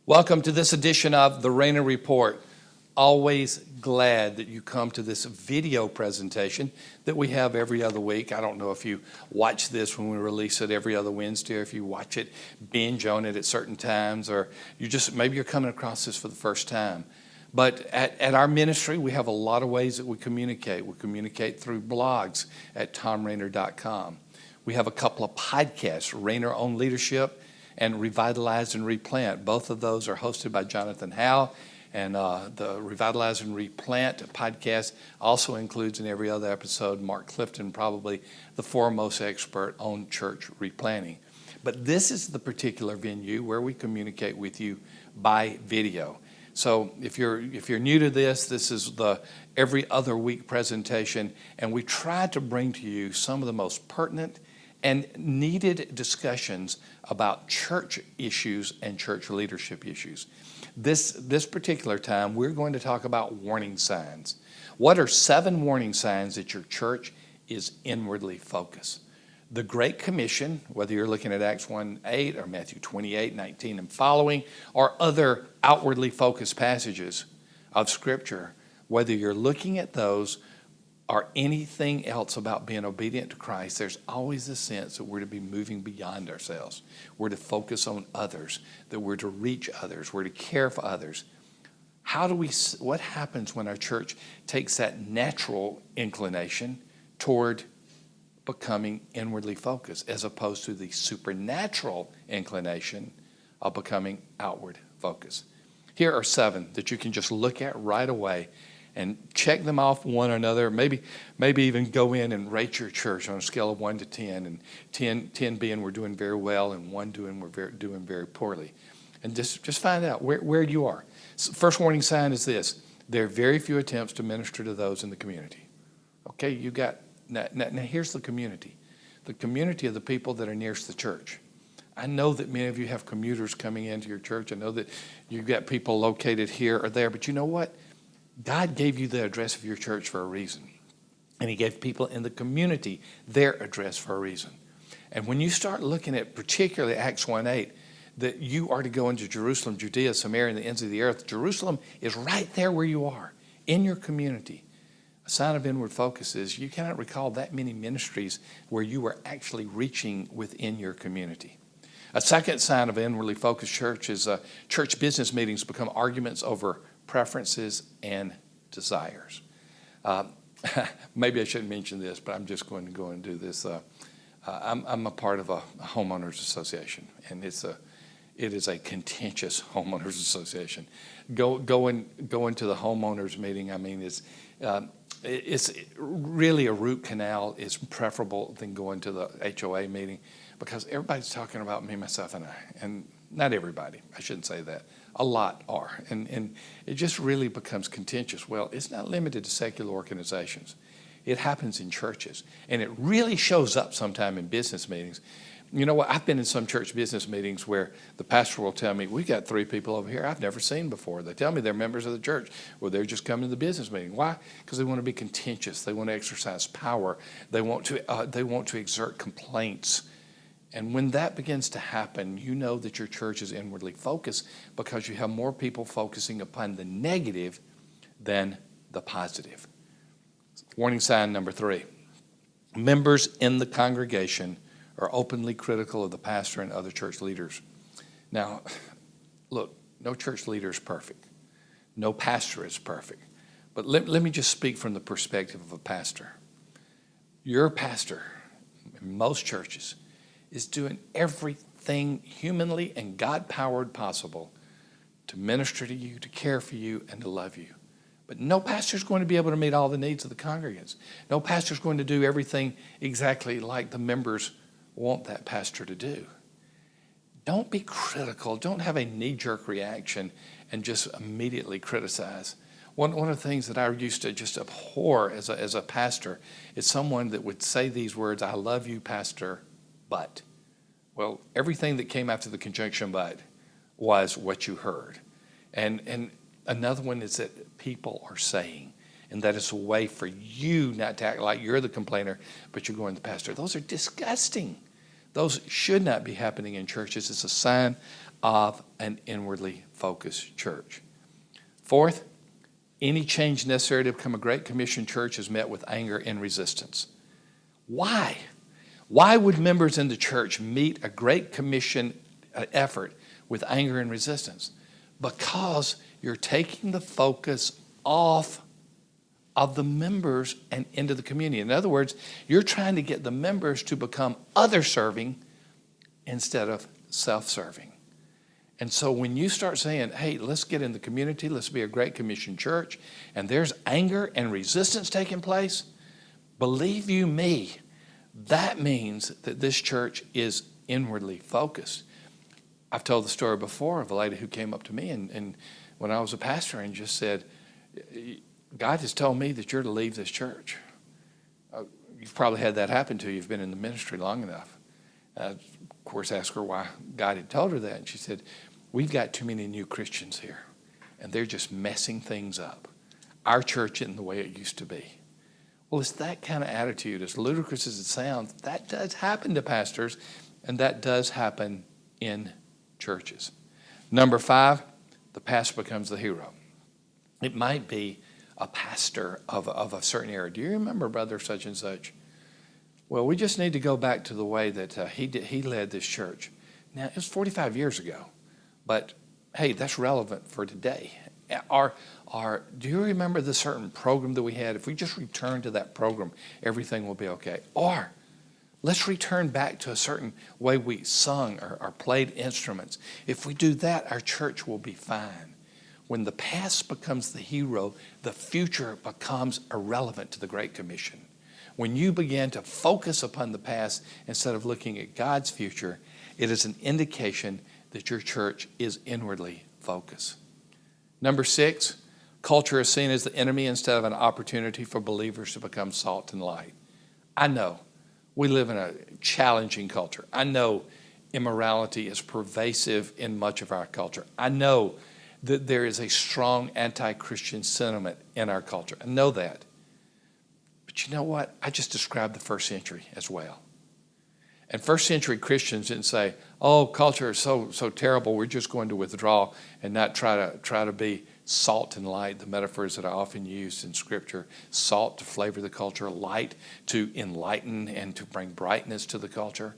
Welcome to this edition of the Rainer Report. Always glad that you come to this video presentation that we have every other week. I don't know if you watch this when we release it every other Wednesday, or if you watch it, binge on it at certain times, or maybe you're coming across this for the first time. But at our ministry, we have a lot of ways that we communicate. We communicate through blogs at thomrainer.com. We have a couple of podcasts, Rainer on Leadership and Revitalize and Replant. Both of those are hosted by Jonathan Howe, and the Revitalize and Replant podcast also includes in every other episode Mark Clifton, probably the foremost expert on church replanting. But this is the particular venue where we communicate with you by video. So if you're new to this is the every other week presentation, and we try to bring to you some of the most pertinent and needed discussions about church issues and church leadership issues. This particular time, we're going to talk about warning signs. What are 7 warning signs that your church is inwardly focused? The Great Commission, whether you're looking at Acts 1:8 or Matthew 28:19 and following, or other outwardly focused passages of Scripture, whether you're looking at those or anything else about being obedient to Christ, there's always a sense that we're to be moving beyond ourselves. We're to focus on others, that we're to reach others, we're to care for others. What happens when our church takes that natural inclination toward becoming inwardly focused, as opposed to the supernatural inclination of becoming outward focused? Here are 7 that you can just look at right away and check them off one another. Maybe even go in and rate your church on a scale of 1 to 10, and 10 being we're doing very well, and 1 doing we're doing very poorly. And just find out where you are. So first warning sign is this: there are very few attempts to minister to those in the community. Okay, you got now here's the community of the people that are nearest the church. I know that many of you have commuters coming into your church. I know that you've got people located here or there, but you know what? God gave you the address of your church for a reason. And He gave people in the community their address for a reason. And when you start looking at particularly Acts 1:8, that you are to go into Jerusalem, Judea, Samaria, and the ends of the earth, Jerusalem is right there where you are, in your community. A sign of inward focus is you cannot recall that many ministries where you were actually reaching within your community. A second sign of inwardly focused church is church business meetings become arguments over preferences and desires. Maybe I shouldn't mention this, but I'm just going to go and do this. I'm a part of a homeowners association, and it is a contentious homeowners association. Going to the homeowners meeting, I mean, it's really a root canal is preferable than going to the HOA meeting, because everybody's talking about me, myself, and I. And not everybody, I shouldn't say that. A lot are. And it just really becomes contentious. Well, it's not limited to secular organizations. It happens in churches. And it really shows up sometime in business meetings. You know what? I've been in some church business meetings where the pastor will tell me, we got 3 people over here I've never seen before. They tell me they're members of the church. Well, they're just coming to the business meeting. Why? Because they want to be contentious. They want to exercise power. They want to exert complaints. And when that begins to happen, you know that your church is inwardly focused, because you have more people focusing upon the negative than the positive. Warning sign number 3. Members in the congregation are openly critical of the pastor and other church leaders. Now, look, no church leader is perfect. No pastor is perfect. But let me just speak from the perspective of a pastor. Your pastor, in most churches, is doing everything humanly and God-powered possible to minister to you, to care for you, and to love you. But no pastor is going to be able to meet all the needs of the congregants. No pastor is going to do everything exactly like the members want that pastor to do. Don't be critical. Don't have a knee-jerk reaction and just immediately criticize. One of the things that I used to just abhor as a pastor is someone that would say these words, "I love you, pastor, but." Well, everything that came after the conjunction "but" was what you heard. And another one is that people are saying, and that is a way for you not to act like you're the complainer, but you're going to the pastor. Those are disgusting. Those should not be happening in churches. It's a sign of an inwardly focused church. Fourth, any change necessary to become a Great Commission church is met with anger and resistance. Why? Why would members in the church meet a Great Commission effort with anger and resistance? Because you're taking the focus off of the members and into the community. In other words, you're trying to get the members to become other-serving instead of self-serving. And so when you start saying, hey, let's get in the community, let's be a Great Commission church, and there's anger and resistance taking place, believe you me, that means that this church is inwardly focused. I've told the story before of a lady who came up to me and when I was a pastor and just said, God has told me that you're to leave this church. You've probably had that happen to you. You've been in the ministry long enough. Of course, asked her why God had told her that. And she said, we've got too many new Christians here, and they're just messing things up. Our church isn't the way it used to be. Well, it's that kind of attitude, as ludicrous as it sounds, that does happen to pastors, and that does happen in churches. Number 5, the pastor becomes the hero. It might be a pastor of a certain area. Do you remember brother such and such? Well, we just need to go back to the way that he led this church. Now, it was 45 years ago, but hey, that's relevant for today. Do you remember the certain program that we had? If we just return to that program, everything will be okay. Or let's return back to a certain way we sung or played instruments. If we do that, our church will be fine. When the past becomes the hero, the future becomes irrelevant to the Great Commission. When you begin to focus upon the past instead of looking at God's future, it is an indication that your church is inwardly focused. Number 6, culture is seen as the enemy instead of an opportunity for believers to become salt and light. I know we live in a challenging culture. I know immorality is pervasive in much of our culture. I know that there is a strong anti-Christian sentiment in our culture. I know that. But you know what? I just described the first century as well. And first century Christians didn't say, oh, culture is so terrible, we're just going to withdraw and not try to be salt and light, the metaphors that are often used in Scripture. Salt to flavor the culture, light to enlighten and to bring brightness to the culture.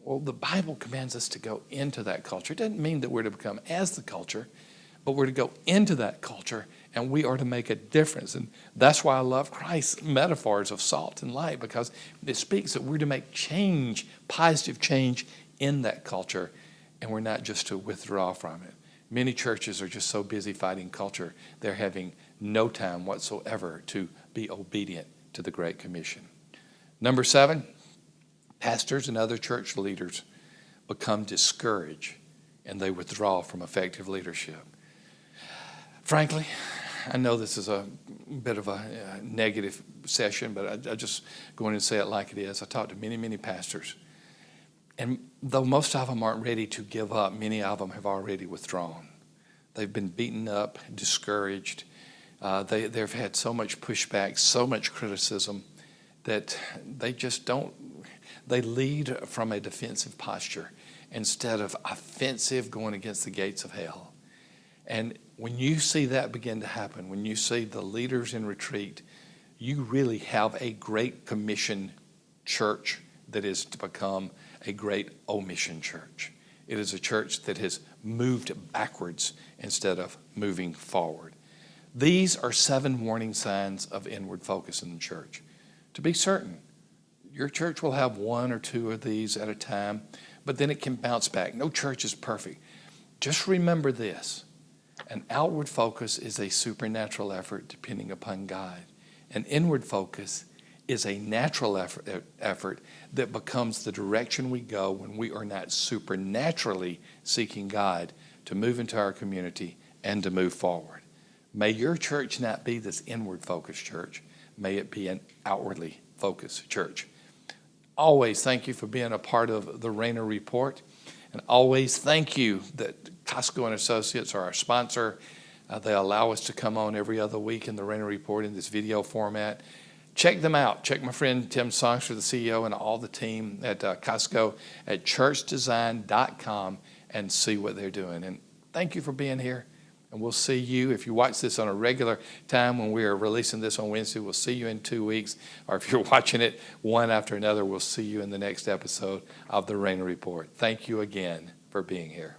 Well, the Bible commands us to go into that culture. It doesn't mean that we're to become as the culture, but we're to go into that culture and we are to make a difference. And that's why I love Christ's metaphors of salt and light, because it speaks that we're to make change, positive change in that culture, and we're not just to withdraw from it. Many churches are just so busy fighting culture, they're having no time whatsoever to be obedient to the Great Commission. Number 7, pastors and other church leaders become discouraged and they withdraw from effective leadership. Frankly, I know this is a bit of a negative session, but I just go in and say it like it is. I talked to many, many pastors, and though most of them aren't ready to give up, many of them have already withdrawn. They've been beaten up, discouraged. They've had so much pushback, so much criticism that they just don't. They lead from a defensive posture instead of offensive, going against the gates of hell. And when you see that begin to happen, when you see the leaders in retreat, you really have a Great Commission church that is to become a great omission church. It is a church that has moved backwards instead of moving forward. These are 7 warning signs of inward focus in the church. To be certain, your church will have 1 or 2 of these at a time, but then it can bounce back. No church is perfect. Just remember this. An outward focus is a supernatural effort depending upon God. An inward focus is a natural effort that becomes the direction we go when we are not supernaturally seeking God to move into our community and to move forward. May your church not be this inward focused church. May it be an outwardly focused church. Always thank you for being a part of the Rayner Report. And always thank you that Costco and Associates are our sponsor. They allow us to come on every other week in the Rayner Report in this video format. check them out. Check my friend Tim Songster, the CEO, and all the team at Costco at churchdesign.com and see what they're doing. And thank you for being here. And we'll see you, if you watch this on a regular time when we are releasing this on Wednesday, we'll see you in 2 weeks. Or if you're watching it one after another, we'll see you in the next episode of the Rainer Report. Thank you again for being here.